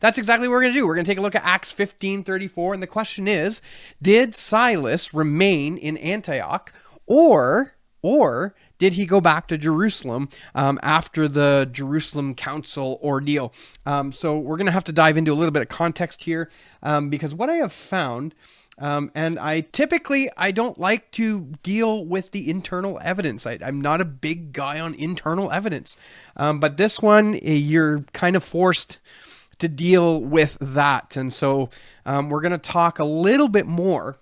That's exactly what we're going to do. We're going to take a look at Acts 15:34, and the question is, did Silas remain in Antioch, or did he go back to Jerusalem after the Jerusalem Council ordeal? So we're going to have to dive into a little bit of context here, because what I have found, and I don't like to deal with the internal evidence. I'm not a big guy on internal evidence, but this one, you're kind of forced to deal with that. And so we're going to talk a little bit more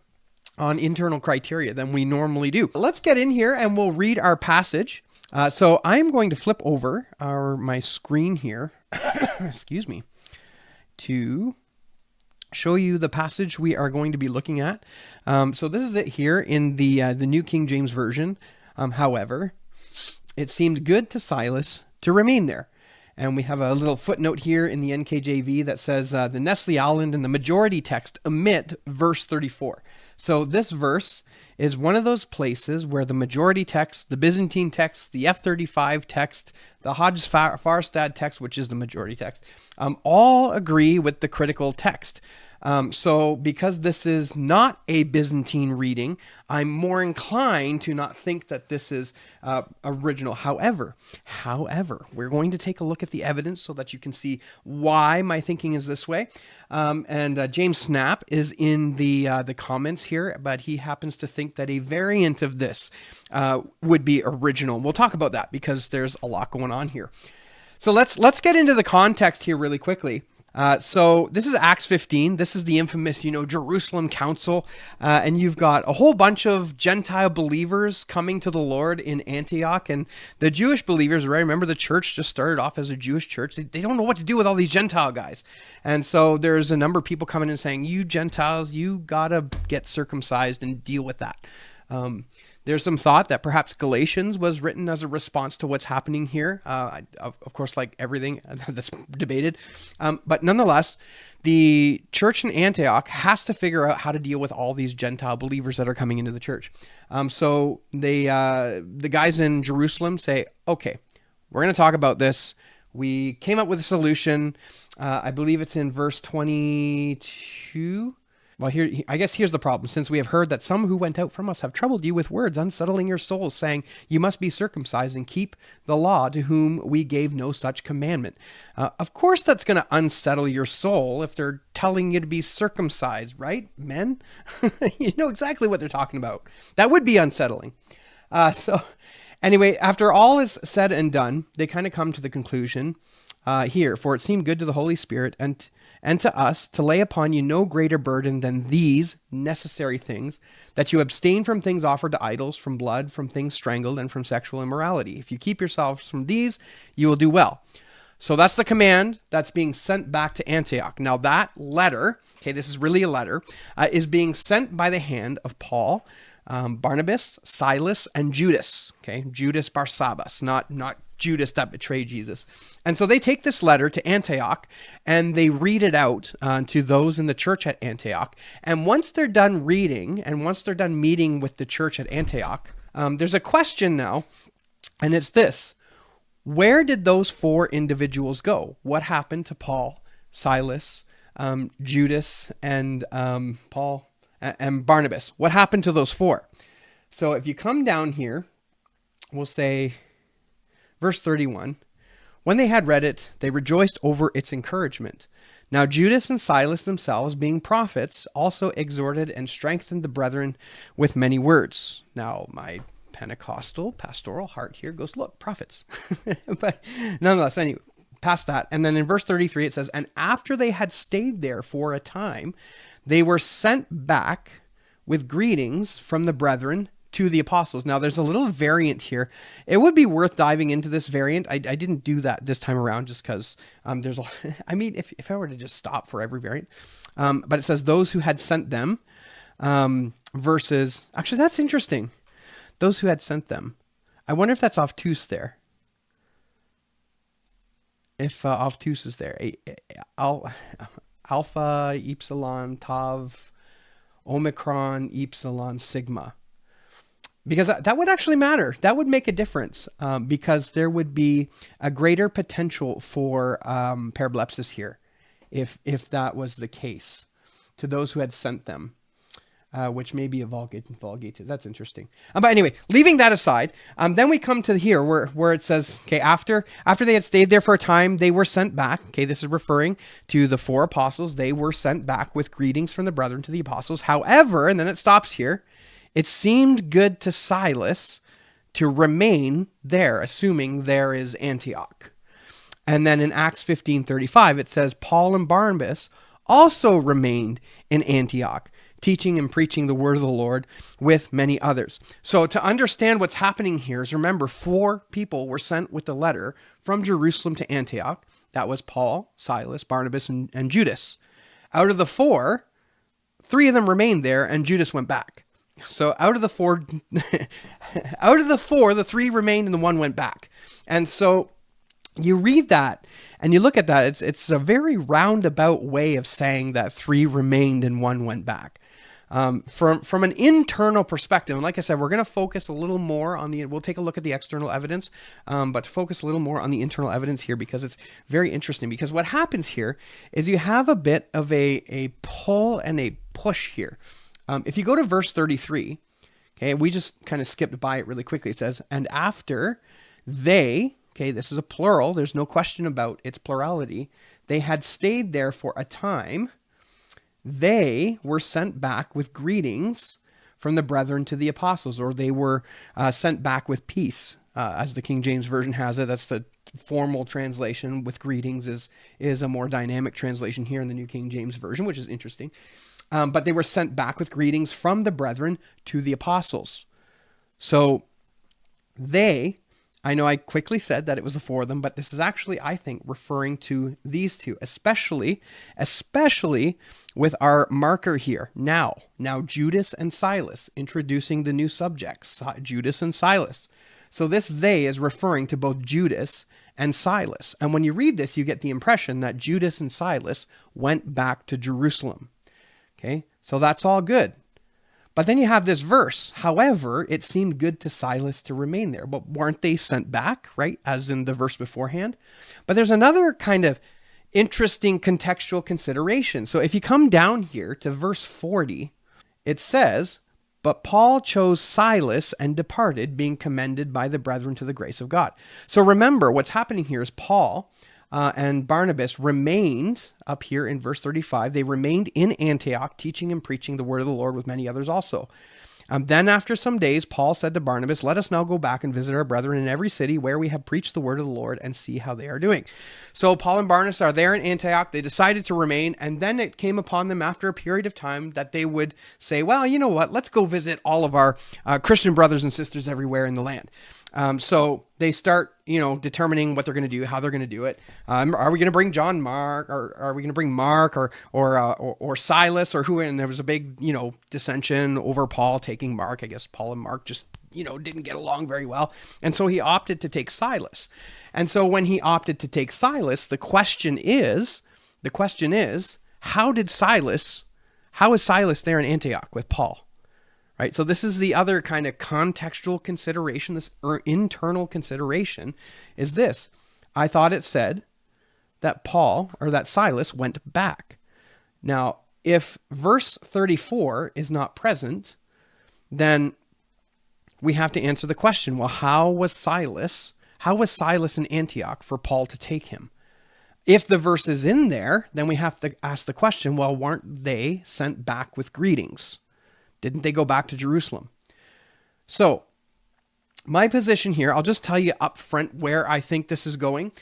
on internal criteria than we normally do. Let's get in here and we'll read our passage. So I'm going to flip over my screen here, excuse me, to show you the passage we are going to be looking at. So this is it here in the New King James Version. However, it seemed good to Silas to remain there. And we have a little footnote here in the NKJV that says the Nestle Aland and the majority text omit verse 34. So this verse is one of those places where the majority text, the Byzantine text, the F35 text, the Hodges Farstad text, which is the majority text, all agree with the critical text. So because this is not a Byzantine reading, I'm more inclined to not think that this is original. However, we're going to take a look at the evidence so that you can see why my thinking is this way. And James Snap is in the comments here, but he happens to think that a variant of this would be original. We'll talk about that because there's a lot going on here. So let's get into the context here really quickly. So this is Acts 15. This is the infamous, Jerusalem Council. And you've got a whole bunch of Gentile believers coming to the Lord in Antioch. And the Jewish believers, right? Remember, the church just started off as a Jewish church. They don't know what to do with all these Gentile guys. And so there's a number of people coming in saying, you Gentiles, you gotta get circumcised and deal with that. There's some thought that perhaps Galatians was written as a response to what's happening here. Of course, like everything that's debated. But nonetheless, the church in Antioch has to figure out how to deal with all these Gentile believers that are coming into the church. So the guys in Jerusalem say, okay, we're going to talk about this. We came up with a solution. I believe it's in verse 22. Well, I guess here's the problem. Since we have heard that some who went out from us have troubled you with words, unsettling your souls, saying, you must be circumcised and keep the law, to whom we gave no such commandment. Of course, that's going to unsettle your soul if they're telling you to be circumcised, right, men? You know exactly what they're talking about. That would be unsettling. So anyway, after all is said and done, they kind of come to the conclusion here, for it seemed good to the Holy Spirit and to us to lay upon you no greater burden than these necessary things, that you abstain from things offered to idols, from blood, from things strangled, and from sexual immorality. If you keep yourselves from these, you will do well. So that's the command that's being sent back to Antioch. Now that letter, okay, this is really a letter, is being sent by the hand of Paul, Barnabas, Silas, and Judas. Okay, Judas Barsabbas, not Judas that betrayed Jesus. And so they take this letter to Antioch and they read it out to those in the church at Antioch. And once they're done reading and once they're done meeting with the church at Antioch, there's a question now, and it's this: where did those four individuals go? What happened to Paul, Silas, Judas, and Paul and Barnabas? What happened to those four? So if you come down here, we'll say verse 31, when they had read it, they rejoiced over its encouragement. Now Judas and Silas themselves, being prophets, also exhorted and strengthened the brethren with many words. Now my Pentecostal pastoral heart here goes, look, prophets. But nonetheless, anyway, past that. And then in verse 33, it says, and after they had stayed there for a time, they were sent back with greetings from the brethren to the apostles. Now there's a little variant here. It would be worth diving into this variant. I didn't do that this time around just because there's I mean, if I were to just stop for every variant, but it says those who had sent them versus, actually that's interesting. Those who had sent them. I wonder if that's obtuse there. If obtuse is there. Alpha, epsilon, tav, omicron, epsilon, sigma. Because that would actually matter. That would make a difference because there would be a greater potential for parablebsis here. if that was the case, to those who had sent them. Which may be a Vulgate. That's interesting. But anyway, leaving that aside, then we come to here where it says, okay, after they had stayed there for a time, they were sent back. Okay, this is referring to the 4 apostles. They were sent back with greetings from the brethren to the apostles. However, and then it stops here, it seemed good to Silas to remain there, assuming there is Antioch. And then in Acts 15:35, it says, Paul and Barnabas also remained in Antioch, teaching and preaching the word of the Lord with many others. So to understand what's happening here is, remember, 4 people were sent with the letter from Jerusalem to Antioch. That was Paul, Silas, Barnabas, and Judas. Out of the 4, 3 of them remained there, and Judas went back. So out of the 4, the 3 remained and the 1 went back. And so you read that and you look at that, it's a very roundabout way of saying that 3 remained and 1 went back. From an internal perspective, and like I said, we're going to focus a little more on we'll take a look at the external evidence, but to focus a little more on the internal evidence here, because it's very interesting. Because what happens here is you have a bit of a pull and a push here. If you go to verse 33, okay, we just kind of skipped by it really quickly. It says, and after they, okay, this is a plural, there's no question about its plurality, they had stayed there for a time, they were sent back with greetings from the brethren to the apostles, or they were sent back with peace, as the King James Version has it. That's the formal translation. With greetings is a more dynamic translation here in the New King James Version, which is interesting. But they were sent back with greetings from the brethren to the apostles. So I know I quickly said that it was the 4 of them, but this is actually, I think, referring to these 2, especially with our marker here. Now Judas and Silas, introducing the new subjects, Judas and Silas. So this they is referring to both Judas and Silas. And when you read this, you get the impression that Judas and Silas went back to Jerusalem. Okay, so that's all good. But then you have this verse, however, it seemed good to Silas to remain there. But weren't they sent back, right? As in the verse beforehand. But there's another kind of interesting contextual consideration. So if you come down here to verse 40, it says, but Paul chose Silas and departed, being commended by the brethren to the grace of God. So remember, what's happening here is Paul and Barnabas remained up here in verse 35. They remained in Antioch, teaching and preaching the word of the Lord with many others also. Then after some days, Paul said to Barnabas, let us now go back and visit our brethren in every city where we have preached the word of the Lord and see how they are doing. So Paul and Barnabas are there in Antioch. They decided to remain. And then it came upon them after a period of time that they would say, well, you know what? Let's go visit all of our Christian brothers and sisters everywhere in the land. So they start, determining what they're going to do, how they're going to do it. Are we going to bring John Mark, or are we going to bring Mark, or Silas, or who? And there was a big, dissension over Paul taking Mark. I guess Paul and Mark just, didn't get along very well, and so he opted to take Silas. And so when he opted to take Silas, the question is, how is Silas there in Antioch with Paul? Right, so this is the other kind of contextual consideration, this internal consideration, is this. I thought it said that Silas went back. Now, if verse 34 is not present, then we have to answer the question, well, how was Silas in Antioch for Paul to take him? If the verse is in there, then we have to ask the question, well, weren't they sent back with greetings? Didn't they go back to Jerusalem? So my position here, I'll just tell you up front where I think this is going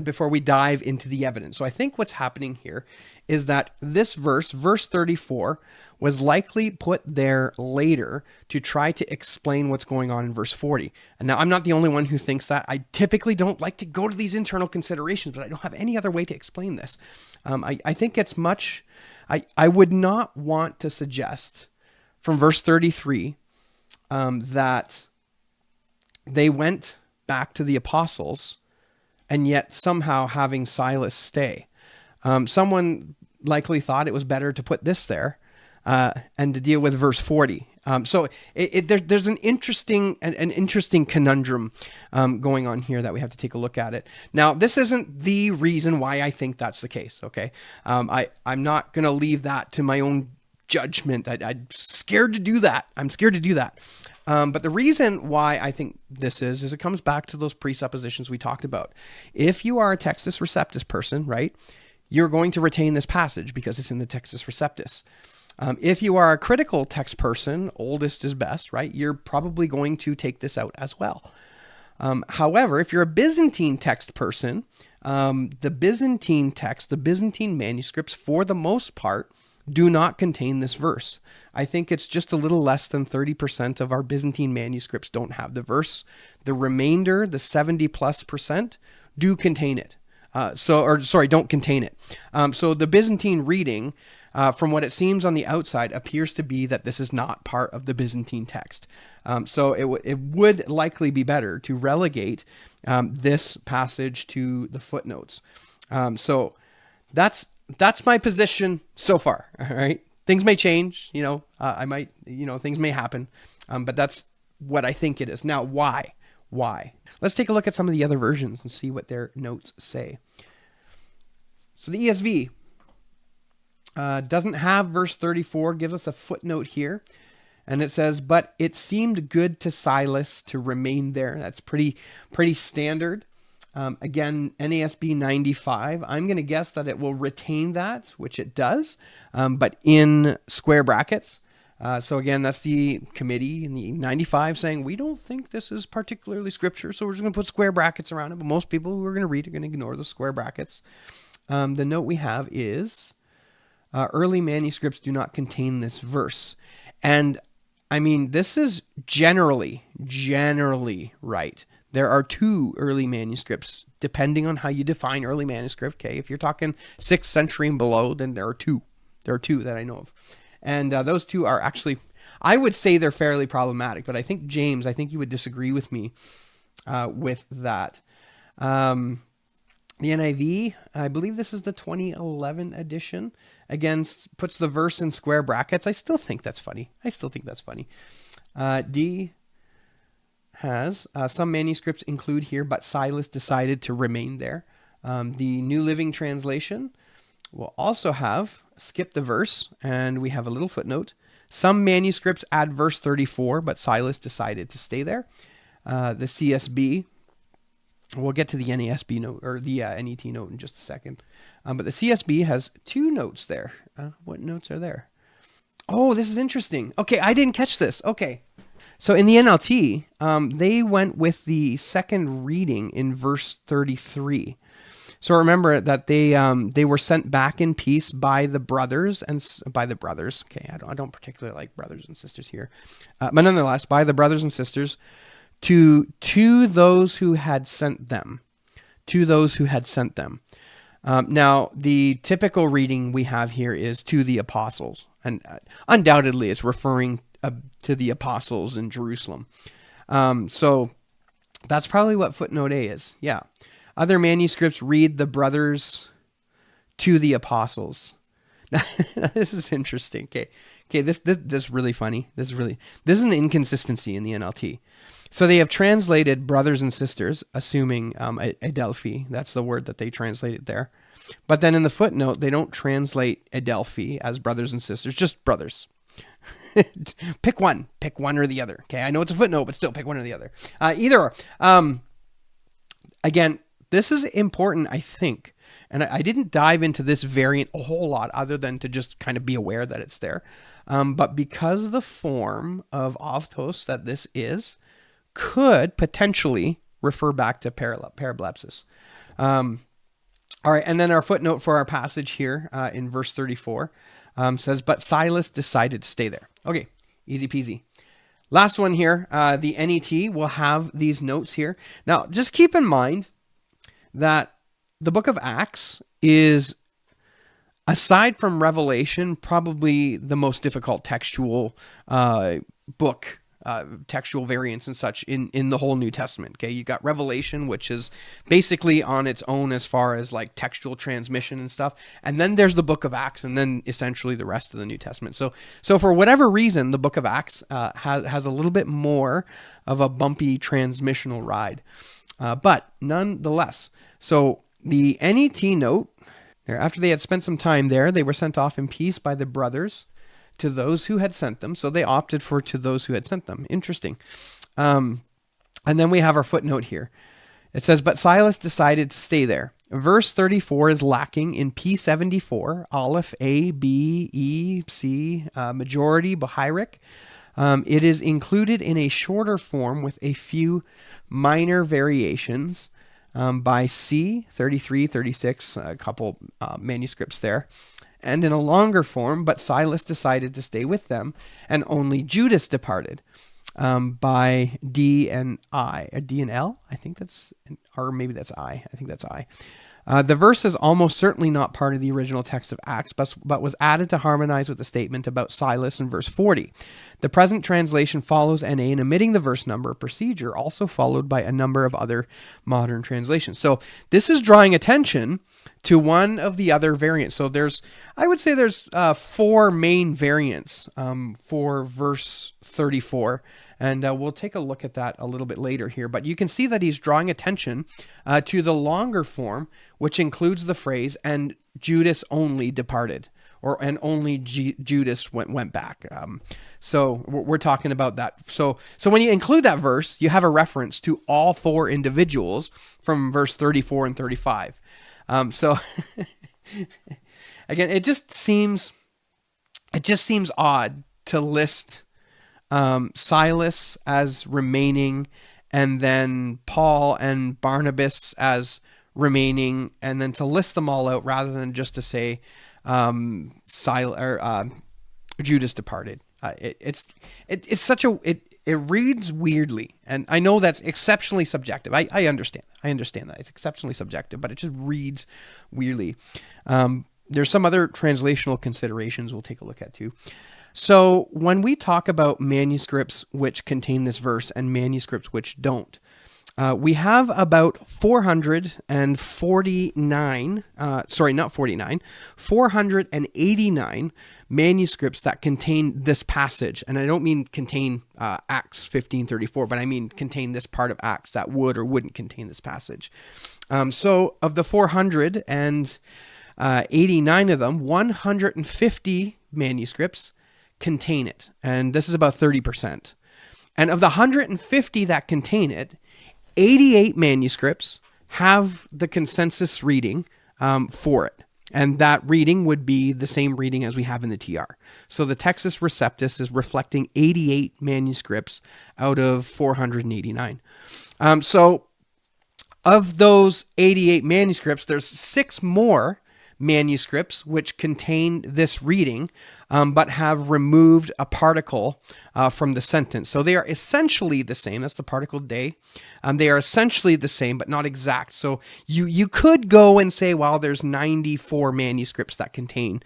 before we dive into the evidence. So I think what's happening here is that this verse 34, was likely put there later to try to explain what's going on in verse 40. And now I'm not the only one who thinks that. I typically don't like to go to these internal considerations, but I don't have any other way to explain this. I think it's much, I would not want to suggest from verse 33 that they went back to the apostles and yet somehow having Silas stay. Someone likely thought it was better to put this there and to deal with verse 40 So there's an interesting conundrum going on here that we have to take a look at it. Now, this isn't the reason why I think that's the case. Okay, I'm not going to leave that to my own judgment. I'm scared to do that. But the reason why I think this is it comes back to those presuppositions we talked about. If you are a Textus Receptus person, right, you're going to retain this passage because it's in the Textus Receptus. If you are a critical text person, oldest is best, right? You're probably going to take this out as well. However, if you're a Byzantine text person, the Byzantine text, the Byzantine manuscripts, for the most part, do not contain this verse. I think it's just a little less than 30% of our Byzantine manuscripts don't have the verse. The remainder, the 70+%, do contain it. Don't contain it. So the Byzantine reading, from what it seems on the outside, appears to be that this is not part of the Byzantine text. So it would likely be better to relegate this passage to the footnotes. So that's my position so far. All right. Things may change, things may happen, but that's what I think it is. Now, why? Let's take a look at some of the other versions and see what their notes say. So the ESV doesn't have verse 34, gives us a footnote here. And it says, but it seemed good to Silas to remain there. That's pretty standard. Again, NASB 95, I'm going to guess that it will retain that, which it does, but in square brackets. So again, that's the committee in the 95 saying, we don't think this is particularly scripture, so we're just going to put square brackets around it. But most people who are going to read are going to ignore the square brackets. The note we have is, early manuscripts do not contain this verse. And I mean, this is generally right. There are 2 early manuscripts, depending on how you define early manuscript. Okay, if you're talking 6th century and below, then there are 2. There are 2 that I know of. And those 2 are actually, I would say they're fairly problematic, but I think James, you would disagree with me with that. The NIV, I believe this is the 2011 edition, again, puts the verse in square brackets. I still think that's funny. D has some manuscripts include here, but Silas decided to remain there. The New Living Translation will also have skip the verse, and we have a little footnote. Some manuscripts add verse 34, but Silas decided to stay there. The CSB, we'll get to the NASB note, or the NET note in just a second. But the CSB has 2 notes there. What notes are there? Oh, this is interesting. Okay, I didn't catch this. Okay. So in the NLT, they went with the second reading in verse 33. So remember that they were sent back in peace by the brothers. Okay, I don't particularly like brothers and sisters here, but nonetheless, by the brothers and sisters to those who had sent them. Now, the typical reading we have here is to the apostles, and undoubtedly it's referring to the apostles in Jerusalem. So that's probably what footnote A is. Yeah. Other manuscripts read the brothers to the apostles. This is interesting. Okay. This is really funny. This is an inconsistency in the NLT. So they have translated brothers and sisters, assuming Adelphi. That's the word that they translated there. But then in the footnote, they don't translate Adelphi as brothers and sisters, just brothers. Pick one or the other. Okay, I know it's a footnote, but still pick one or the other. Either or. Again, this is important, I think. And I didn't dive into this variant a whole lot other than to just kind of be aware that it's there. But because the form of avtos that this is could potentially refer back to Parablebsis. All right, and then our footnote for our passage here in verse 34 says, but Silas decided to stay there. Okay, easy peasy. Last one here, the NET will have these notes here. Now, just keep in mind that the book of Acts is, aside from Revelation, probably the most difficult textual book textual variants and such in the whole New Testament. Okay, you got Revelation, which is basically on its own as far as like textual transmission and stuff, and then there's the Book of Acts, and then essentially the rest of the New Testament. So for whatever reason, the Book of Acts has a little bit more of a bumpy transmissional ride, but nonetheless. So the NET note there, after they had spent some time there, they were sent off in peace by the brothers to those who had sent them. So they opted for to those who had sent them. Interesting. And then we have our footnote here. It says, but Silas decided to stay there. Verse 34 is lacking in P74, Aleph, A, B, E, C, majority, Bahairic. It is included in a shorter form with a few minor variations by C, 33, 36, a couple manuscripts there. And in a longer form, but Silas decided to stay with them, and only Judas departed, by D and I. D and L? I think that's, or maybe that's I. I think that's I. The verse is almost certainly not part of the original text of Acts, but was added to harmonize with the statement about Silas in verse 40. The present translation follows NA in omitting the verse number procedure, also followed by a number of other modern translations. So this is drawing attention to one of the other variants. So I would say there's 4 main variants for verse 34. And we'll take a look at that a little bit later here. But you can see that he's drawing attention to the longer form, which includes the phrase, and Judas only departed, and only Judas went back. So we're talking about that. So when you include that verse, you have a reference to all 4 individuals from verse 34 and 35. So again, it just seems odd to list Silas as remaining, and then Paul and Barnabas as remaining, and then to list them all out rather than just to say Judas departed. It reads weirdly, and I know that's exceptionally subjective. I understand that it's exceptionally subjective, but it just reads weirdly. There's some other translational considerations we'll take a look at too. So when we talk about manuscripts which contain this verse and manuscripts which don't, we have about 489 manuscripts that contain this passage. And I don't mean contain Acts 15:34, but I mean contain this part of Acts that would or wouldn't contain this passage. So of the 489 of them, 150 manuscripts contain it, and this is about 30%. And of the 150 that contain it, 88 manuscripts have the consensus reading for it, and that reading would be the same reading as we have in the TR. So the Textus Receptus is reflecting 88 manuscripts out of 489. So of those 88 manuscripts, there's 6 more manuscripts which contain this reading, but have removed a particle from the sentence. So they are essentially the same. That's the particle de. They are essentially the same, but not exact. So you could go and say, well, there's 94 manuscripts that contain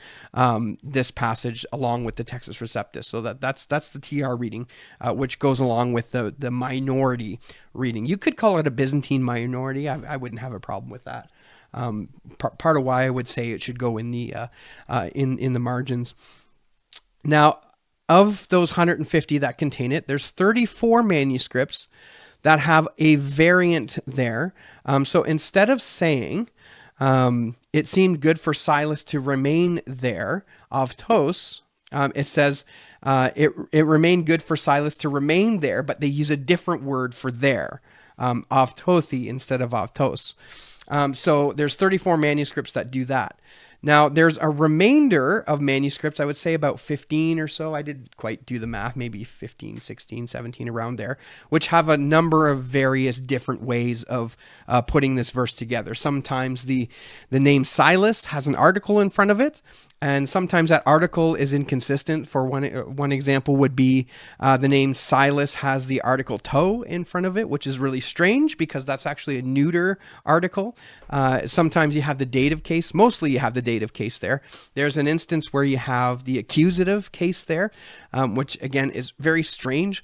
this passage along with the Textus Receptus. So that's the TR reading, which goes along with the minority reading. You could call it a Byzantine minority. I wouldn't have a problem with that. Part of why I would say it should go in the margins. Now, of those 150 that contain it, there's 34 manuscripts that have a variant there. So instead of saying it seemed good for Silas to remain there, avtos, it says it remained good for Silas to remain there, but they use a different word for there, avtothi instead of avtos. So there's 34 manuscripts that do that. Now, there's a remainder of manuscripts, I would say about 15 or so. I didn't quite do the math, maybe 15, 16, 17, around there, which have a number of various different ways of putting this verse together. Sometimes the name Silas has an article in front of it, and sometimes that article is inconsistent. For one example would be the name Silas has the article to in front of it, which is really strange because that's actually a neuter article. Sometimes you have the dative case. Mostly you have the dative case there. There's an instance where you have the accusative case there, which again is very strange.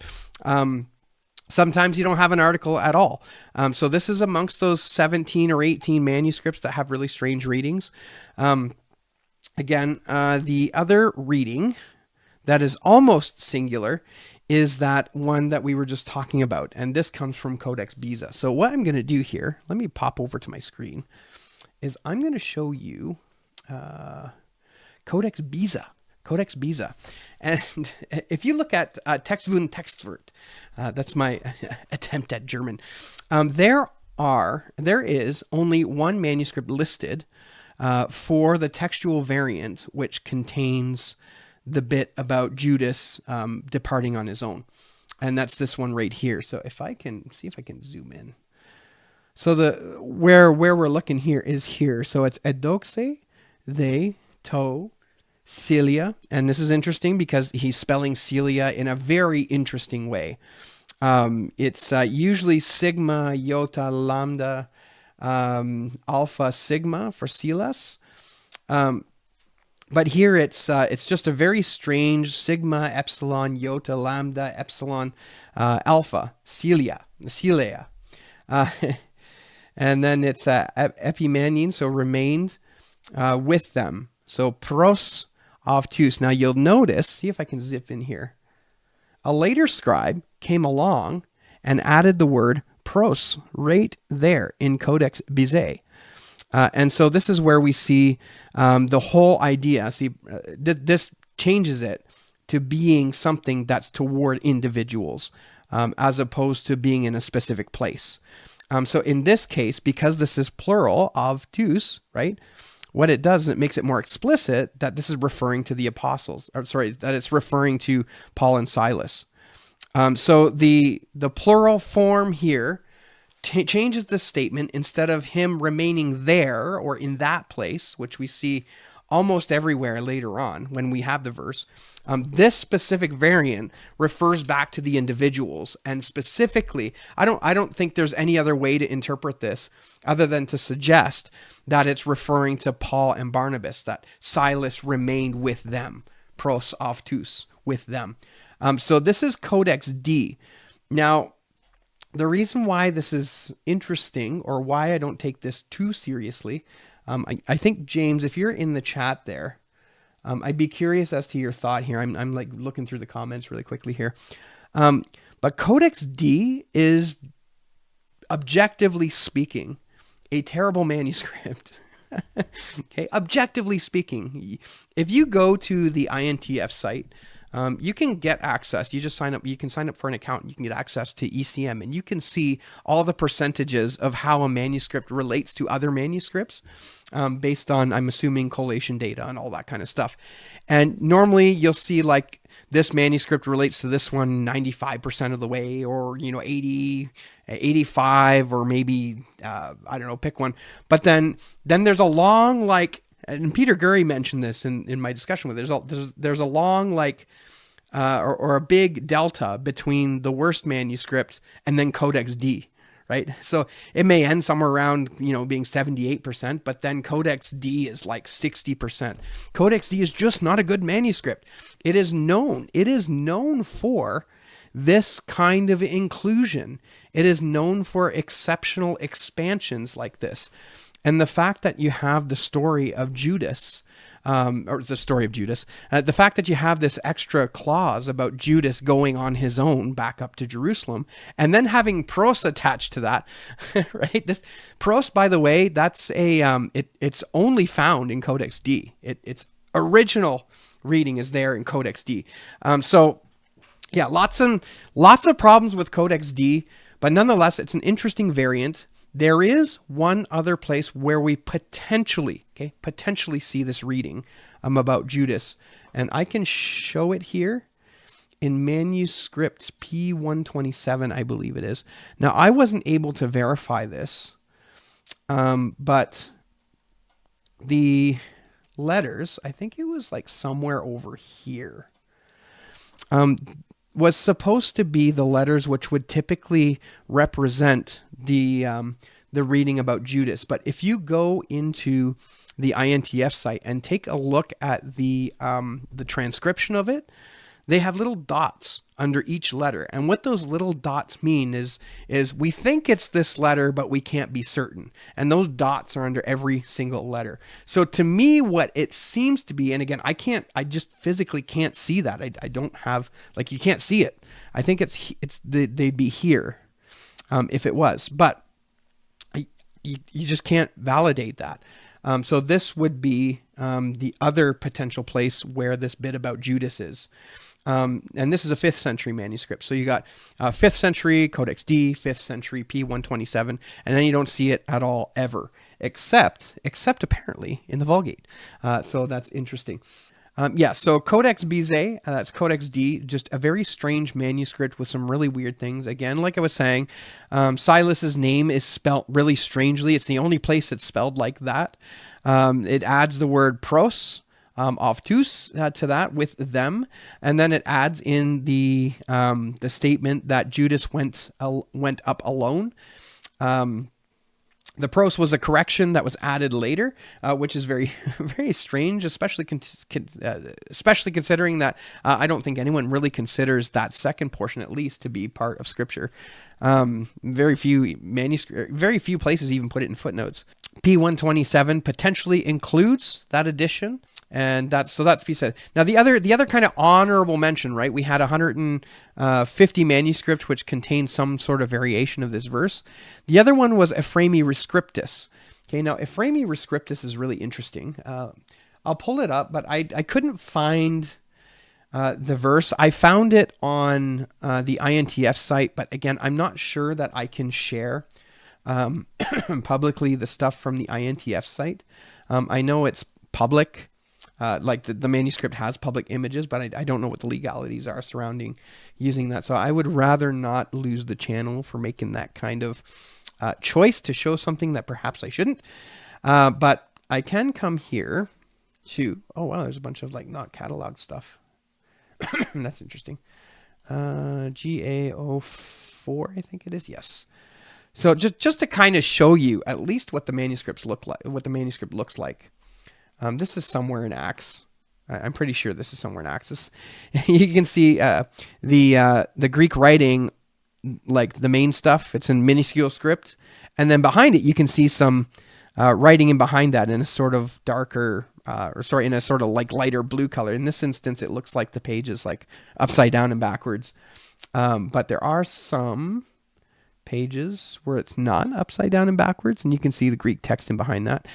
Sometimes you don't have an article at all. So this is amongst those 17 or 18 manuscripts that have really strange readings. Again, the other reading that is almost singular is that one that we were just talking about. And this comes from Codex Bezea. So what I'm going to do here, let me pop over to my screen, is I'm going to show you Codex Bezea. Codex Bezea. And if you look at Textual and Textwort, that's my attempt at German, there is only one manuscript listed for the textual variant, which contains the bit about Judas departing on his own. And that's this one right here. So if I can see if I can zoom in. So where we're looking here is here. So it's edoxe, they, to, Celia, and this is interesting because he's spelling Celia in a very interesting way. It's usually sigma, iota, lambda, alpha, sigma for Silas. But here it's just a very strange sigma, epsilon, iota, lambda, epsilon, alpha, Celia. And then it's epimanin, so remained with them. So pros avtus. Now you'll notice, see if I can zip in here. A later scribe came along and added the word pros right there in Codex Bezea. And so this is where we see the whole idea. See, this changes it to being something that's toward individuals as opposed to being in a specific place. So in this case, because this is plural of tus, right? What it does is it makes it more explicit that this is referring to the apostles, or sorry, that it's referring to Paul and Silas. So the plural form here changes the statement. Instead of him remaining there or in that place, which we see almost everywhere later on when we have the verse, this specific variant refers back to the individuals, and specifically, I don't think there's any other way to interpret this other than to suggest that it's referring to Paul and Barnabas, that Silas remained with them, pros avtus, with them. So this is Codex D. Now, the reason why this is interesting, or why I don't take this too seriously, I think, James, if you're in the chat there, I'd be curious as to your thought here. I'm like looking through the comments really quickly here. But Codex D is, objectively speaking, a terrible manuscript. Okay, objectively speaking, if you go to the INTF site, you can get access. You just sign up. You can sign up for an account. And you can get access to ECM, and you can see all the percentages of how a manuscript relates to other manuscripts based on, I'm assuming, collation data and all that kind of stuff. And normally you'll see like this manuscript relates to this one 95% of the way, or 80, 85, or maybe I don't know, pick one. But then there's a long and Peter Gurry mentioned this in my discussion with it. There's a long or a big delta between the worst manuscript and then Codex D, right? So it may end somewhere around being 78%, but then Codex D is like 60%. Codex D is just not a good manuscript. It is known for this kind of inclusion. It is known for exceptional expansions like this. And the fact that you have the story of Judas, the fact that you have this extra clause about Judas going on his own back up to Jerusalem, and then having pros attached to that, right? This pros, by the way, that's it's only found in Codex D. Its original reading is there in Codex D. So yeah, lots of problems with Codex D, but nonetheless, it's an interesting variant. There is one other place where we potentially see this reading about Judas, and I can show it here in manuscript P127, I believe it is. Now, I wasn't able to verify this, but the letters, I think it was like somewhere over here, was supposed to be the letters which would typically represent the reading about Judas. But if you go into the INTF site and take a look at the transcription of it, they have little dots under each letter. And what those little dots mean is we think it's this letter, but we can't be certain. And those dots are under every single letter. So to me, what it seems to be, and again, I just physically can't see that. I don't have, like, you can't see it. I think they'd be here if it was, but you just can't validate that. So this would be the other potential place where this bit about Judas is. And this is a 5th century manuscript. So you got 5th century Codex D, 5th century P127, and then you don't see it at all ever, except apparently in the Vulgate. So that's interesting. So Codex Bezea, that's Codex D, just a very strange manuscript with some really weird things. Again, like I was saying, Silas's name is spelt really strangely. It's the only place it's spelled like that. It adds the word pros, oftus to that with them, and then it adds in the statement that Judas went up alone. The pros was a correction that was added later, which is very, very strange, especially considering that I don't think anyone really considers that second portion, at least, to be part of Scripture. Very few places even put it in footnotes. P127 potentially includes that addition. And that's piece of. Now the other kind of honorable mention, right? We had 150 manuscripts which contain some sort of variation of this verse. The other one was Ephraimi Rescriptus. Okay, now Ephraimi Rescriptus is really interesting. I'll pull it up, but I couldn't find the verse. I found it on the INTF site, but again, I'm not sure that I can share publicly the stuff from the INTF site. I know it's public. Like the manuscript has public images, but I don't know what the legalities are surrounding using that. So I would rather not lose the channel for making that kind of choice to show something that perhaps I shouldn't. But I can come here to, oh wow, there's a bunch of like not cataloged stuff. That's interesting. GA04, I think it is. Yes. So just to kind of show you at least what the manuscripts look like, what the manuscript looks like. This is somewhere in Acts. I'm pretty sure this is somewhere in Acts. You can see the Greek writing, like the main stuff. It's in minuscule script, and then behind it you can see some writing in behind that in a sort of darker, in a sort of like lighter blue color. In this instance, it looks like the page is like upside down and backwards, but there are some pages where it's not upside down and backwards, and you can see the Greek text in behind that.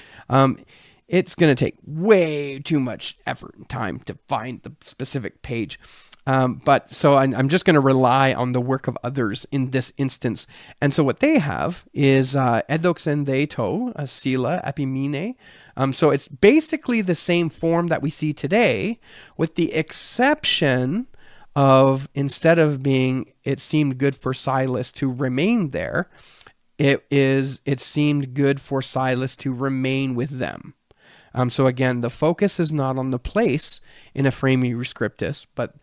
It's going to take way too much effort and time to find the specific page. But so I'm just going to rely on the work of others in this instance. And so what they have is edoxentheto, sila, epimene. So it's basically the same form that we see today, with the exception of, instead of being, it seemed good for Silas to remain there, it seemed good for Silas to remain with them. So again, the focus is not on the place in Ephraimi Rescriptus, but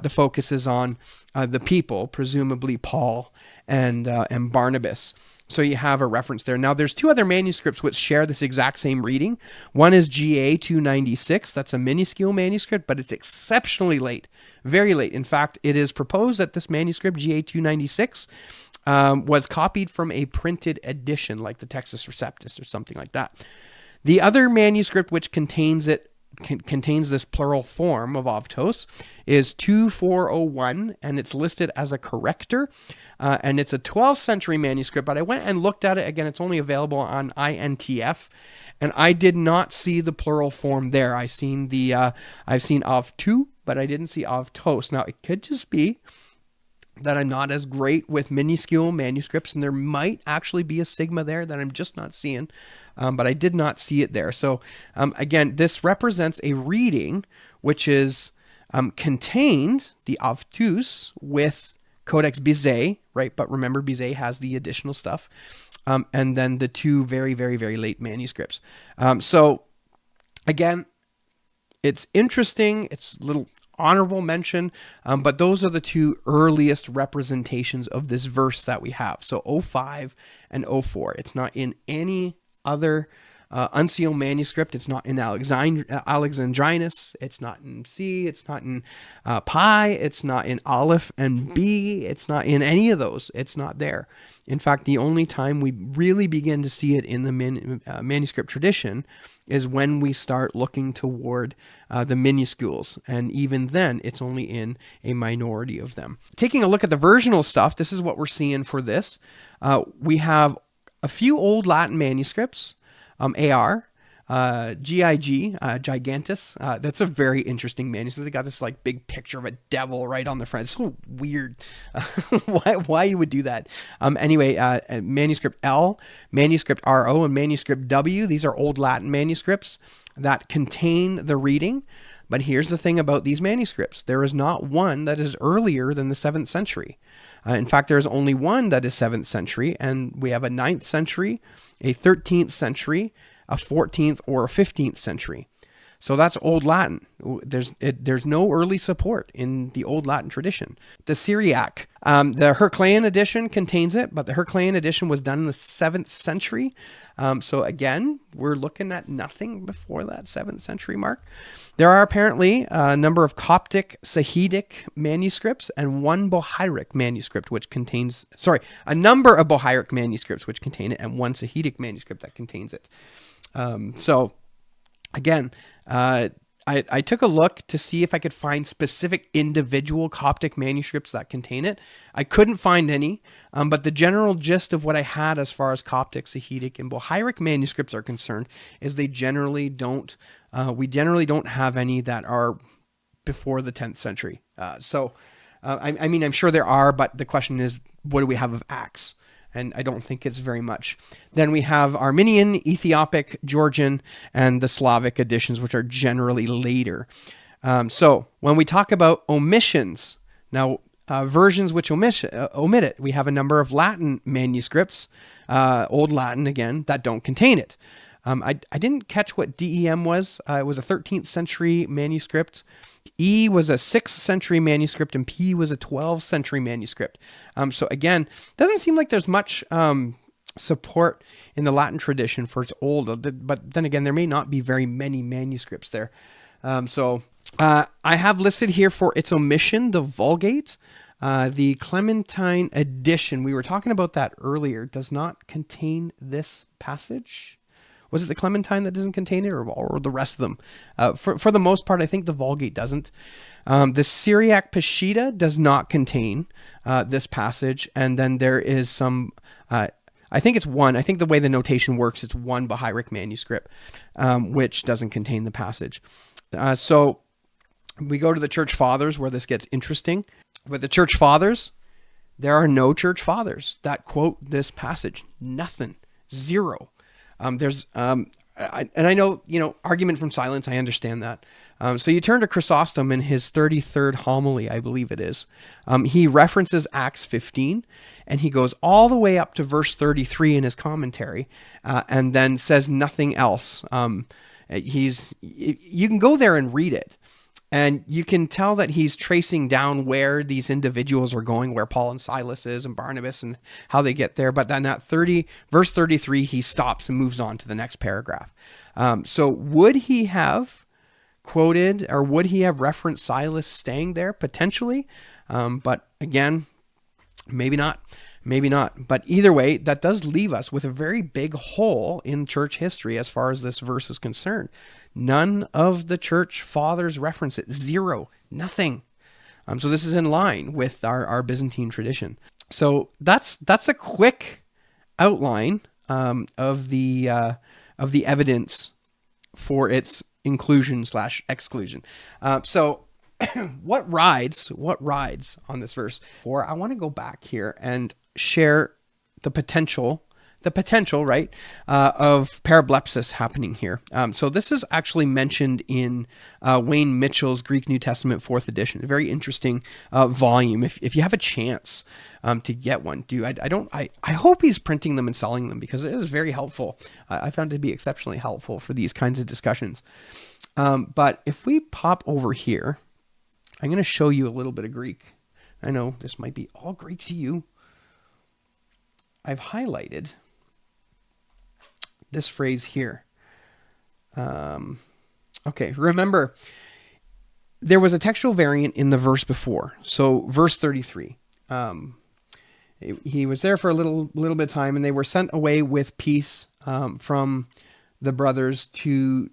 the focus is on the people, presumably Paul and Barnabas. So you have a reference there. Now, there's two other manuscripts which share this exact same reading. One is GA 296. That's a minuscule manuscript, but it's exceptionally late, very late. In fact, it is proposed that this manuscript, GA 296, was copied from a printed edition, like the Textus Receptus or something like that. The other manuscript which contains this plural form of avtos is 2401, and it's listed as a corrector, and it's a 12th century manuscript, but I went and looked at it. Again, it's only available on INTF, and I did not see the plural form there. I've seen avtu, but I didn't see avtos. Now, it could just be that I'm not as great with minuscule manuscripts, and there might actually be a sigma there that I'm just not seeing, but I did not see it there. So again, this represents a reading which is contained the avtus with Codex Bezea, right? But remember, Bezea has the additional stuff, and then the two very, very, very late manuscripts. So again, it's interesting. It's a little honorable mention, but those are the two earliest representations of this verse that we have. So 05 and 04. It's not in any other Unsealed manuscript. It's not in Alexandrinus. It's not in C. It's not in Pi. It's not in Aleph and B. It's not in any of those. It's not there. In fact, the only time we really begin to see it in the manuscript tradition is when we start looking toward the minuscules. And even then, it's only in a minority of them. Taking a look at the versional stuff, this is what we're seeing for this. We have a few old Latin manuscripts, AR, GIG, Gigantus. That's a very interesting manuscript. They got this like big picture of a devil right on the front. It's so weird why you would do that. Anyway, manuscript L, manuscript RO, and manuscript W. These are old Latin manuscripts that contain the reading. But here's the thing about these manuscripts. There is not one that is earlier than the 7th century. In fact, there's only one that is 7th century, and we have a 9th century, a 13th century, a 14th, or a 15th century. So that's Old Latin. There's no early support in the Old Latin tradition. The Syriac, the Heraclean edition contains it, but the Heraclean edition was done in the 7th century. So again, we're looking at nothing before that 7th century mark. There are apparently a number of Coptic Sahidic manuscripts and one Bohairic manuscript, which contains, a number of Bohairic manuscripts which contain it, and one Sahidic manuscript that contains it. So again, I took a look to see if I could find specific individual Coptic manuscripts that contain it. I couldn't find any, but the general gist of what I had as far as Coptic, Sahidic, and Bohairic manuscripts are concerned is we generally don't have any that are before the 10th century. I mean, I'm sure there are, but the question is, what do we have of Acts? And I don't think it's very much. Then we have Armenian, Ethiopic, Georgian, and the Slavic editions, which are generally later. So when we talk about omissions, now versions which omit it, we have a number of Latin manuscripts, Old Latin again, that don't contain it. I didn't catch what DEM was. It was a 13th century manuscript. E was a 6th century manuscript, and P was a 12th century manuscript. So again, doesn't seem like there's much support in the Latin tradition for its old, but then again, there may not be very many manuscripts there. I have listed here for its omission, the Vulgate. The Clementine edition, we were talking about that earlier, does not contain this passage. Was it the Clementine that doesn't contain it, or the rest of them? For the most part, I think the Vulgate doesn't. The Syriac Peshitta does not contain this passage, and then there is some. I think it's one. I think the way the notation works, it's one Bohairic manuscript, which doesn't contain the passage. So we go to the Church Fathers, where this gets interesting. With the Church Fathers, there are no Church Fathers that quote this passage. Nothing. Zero. I know, argument from silence. I understand that. So you turn to Chrysostom in his 33rd homily, I believe it is. He references Acts 15, and he goes all the way up to verse 33 in his commentary, and then says nothing else. You can go there and read it. And you can tell that he's tracing down where these individuals are going, where Paul and Silas is and Barnabas and how they get there. But then at verse 33, he stops and moves on to the next paragraph. So would he have quoted, or would he have referenced Silas staying there? Potentially. But again, maybe not. Maybe not. But either way, that does leave us with a very big hole in church history as far as this verse is concerned. None of the church fathers reference it. Zero. Nothing. So this is in line with our Byzantine tradition. So that's a quick outline of the evidence for its inclusion/exclusion. So what rides on this verse? Or I want to go back here and share the potential, right, of parablebsis happening here. So this is actually mentioned in Wayne Mitchell's Greek New Testament 4th edition, a very interesting volume. If you have a chance to get one, I hope he's printing them and selling them, because it is very helpful. I found it to be exceptionally helpful for these kinds of discussions. But if we pop over here, I'm going to show you a little bit of Greek. I know this might be all Greek to you. I've highlighted this phrase here. Okay, remember, there was a textual variant in the verse before. So verse 33. He was there for a little bit of time, and they were sent away with peace from the brothers to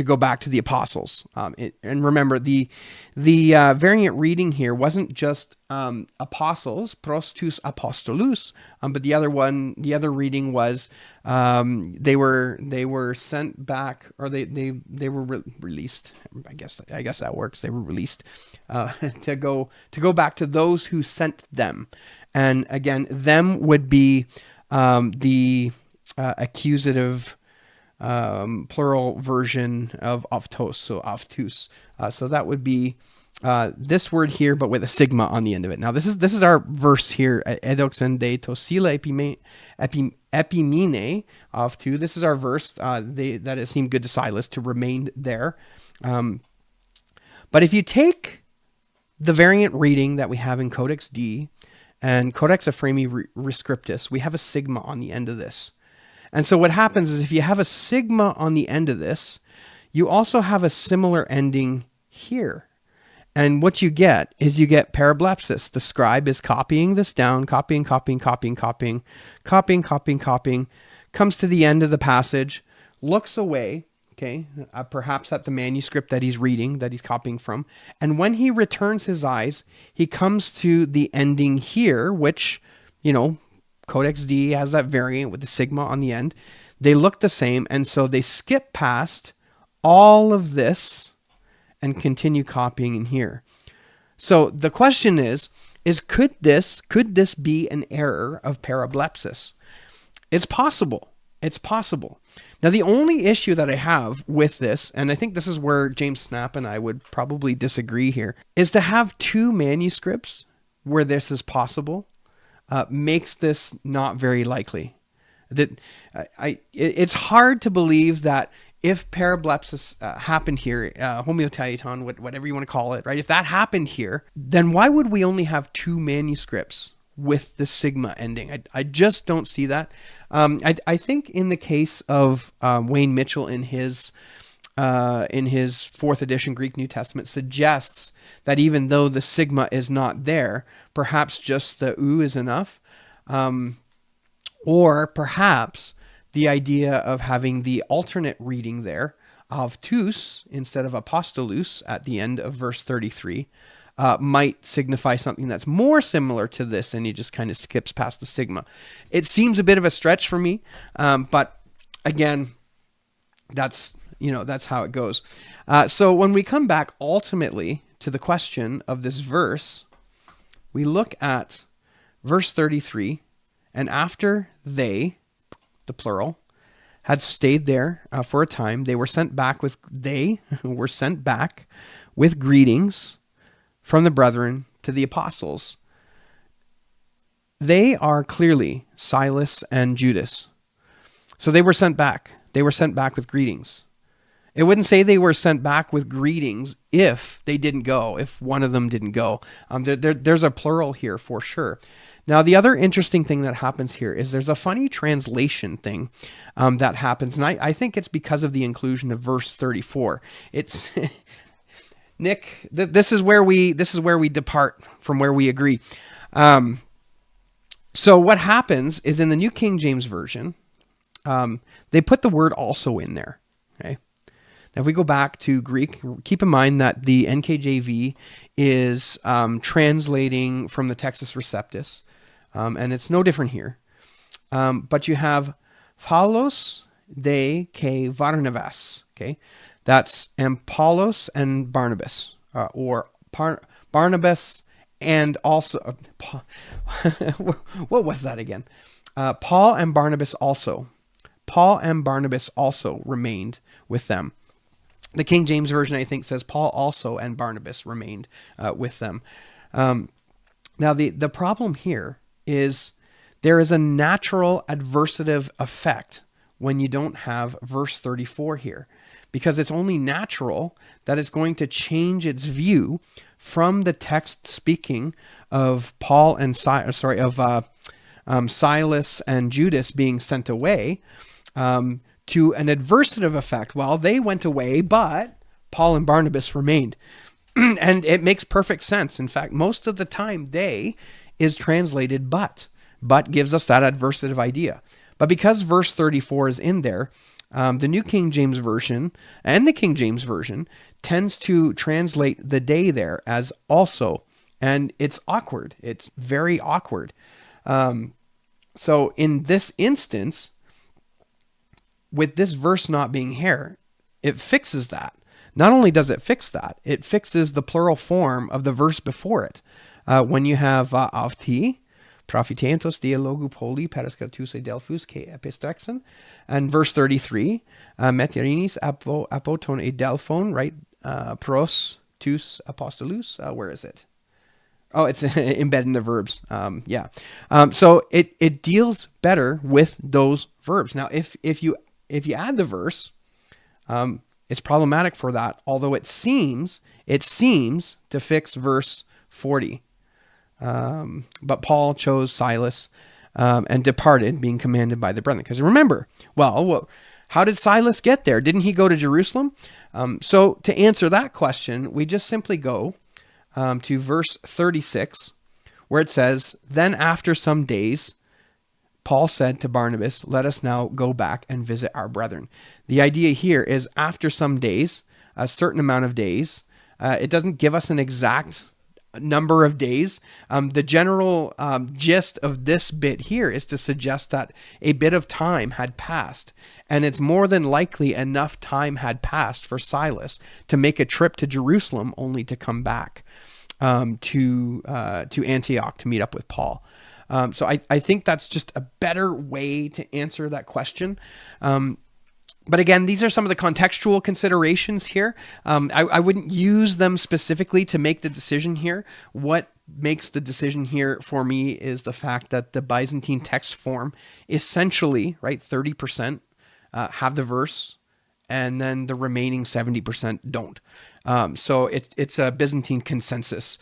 go back to the apostles. And remember, the variant reading here wasn't just apostles, prostus apostolus, but the other reading was they were sent back, or they were released. I guess that works. They were released to go back to those who sent them. And again, them would be the accusative plural version of aftos, so aftus. So that would be this word here, but with a sigma on the end of it. Now this is our verse here. Edoxen de tosila epimene aftu. This is our verse that it seemed good to Silas to remain there. But if you take the variant reading that we have in Codex D and Codex Ephraimi Rescriptus, we have a sigma on the end of this. And so what happens is if you have a sigma on the end of this, you also have a similar ending here. And what you get is you get parablebsis. The scribe is copying this down, copying, comes to the end of the passage, looks away, okay, perhaps at the manuscript that he's reading, that he's copying from. And when he returns his eyes, he comes to the ending here, which, Codex D has that variant with the sigma on the end. They look the same, and so they skip past all of this and continue copying in here. So the question is could this be an error of parablebsis? It's possible. It's possible. Now, the only issue that I have with this, and I think this is where James Snap and I would probably disagree here, is to have two manuscripts where this is possible makes this not very likely. It's hard to believe that if parablebsis happened here, homoeoteleuton, whatever you want to call it, right? If that happened here, then why would we only have two manuscripts with the sigma ending? I just don't see that. I think in the case of Wayne Mitchell in his 4th edition Greek New Testament suggests that even though the sigma is not there, perhaps just the u is enough. Or perhaps the idea of having the alternate reading there of tus instead of apostolus at the end of verse 33 might signify something that's more similar to this, and he just kind of skips past the sigma. It seems a bit of a stretch for me, but again, that's how it goes. So when we come back ultimately to the question of this verse, we look at verse 33, and after they, the plural, had stayed there for a time, they were sent back with greetings from the brethren to the apostles. They are clearly Silas and Judas. So they were sent back. They were sent back with greetings. It wouldn't say they were sent back with greetings if they didn't go, if one of them didn't go. There's a plural here for sure. Now, the other interesting thing that happens here is there's a funny translation thing that happens, and I think it's because of the inclusion of verse 34. It's Nick. This is where we depart from where we agree. So what happens is in the New King James Version, they put the word "also" in there. Okay. Now, if we go back to Greek, keep in mind that the NKJV is translating from the Textus Receptus, and it's no different here. But you have Paulos de ke Barnabas, okay? That's Apollos and Barnabas, or Barnabas and also, what was that again? Paul and Barnabas also. Paul and Barnabas also remained with them. The King James Version, I think, says Paul also and Barnabas remained with them. Now, the problem here is there is a natural adversative effect when you don't have verse 34 here, because it's only natural that it's going to change its view from the text speaking of Paul and Silas and Judas being sent away to an adversative effect. Well, they went away, but Paul and Barnabas remained. And it makes perfect sense. In fact, most of the time, they is translated but. But gives us that adversative idea. But because verse 34 is in there, the New King James Version and the King James Version tends to translate the day there as also. And it's awkward. It's very awkward. So in this instance, with this verse not being here, it fixes that. Not only does it fix that, it fixes the plural form of the verse before it. When you have avti, Prophytantos dialogu poli periskatuse delphus ke epistexen, and verse 33, meterinis apoton e delphon, right? Pros tus apostolus. Where is it? Oh, it's embedded in the verbs. So it deals better with those verbs. Now, if you add the verse, it's problematic for that. Although it seems to fix verse 40. But Paul chose Silas and departed, being commanded by the brethren. Because remember, well, how did Silas get there? Didn't he go to Jerusalem? So to answer that question, we just simply go to verse 36, where it says, "Then after some days, Paul said to Barnabas, 'Let us now go back and visit our brethren.'" The idea here is after some days, a certain amount of days. It doesn't give us an exact number of days. The general gist of this bit here is to suggest that a bit of time had passed, and it's more than likely enough time had passed for Silas to make a trip to Jerusalem only to come back to Antioch to meet up with Paul. So I think that's just a better way to answer that question. But again, these are some of the contextual considerations here. I wouldn't use them specifically to make the decision here. What makes the decision here for me is the fact that the Byzantine text form essentially, right, 30% have the verse, and then the remaining 70% don't. So it's a Byzantine consensus.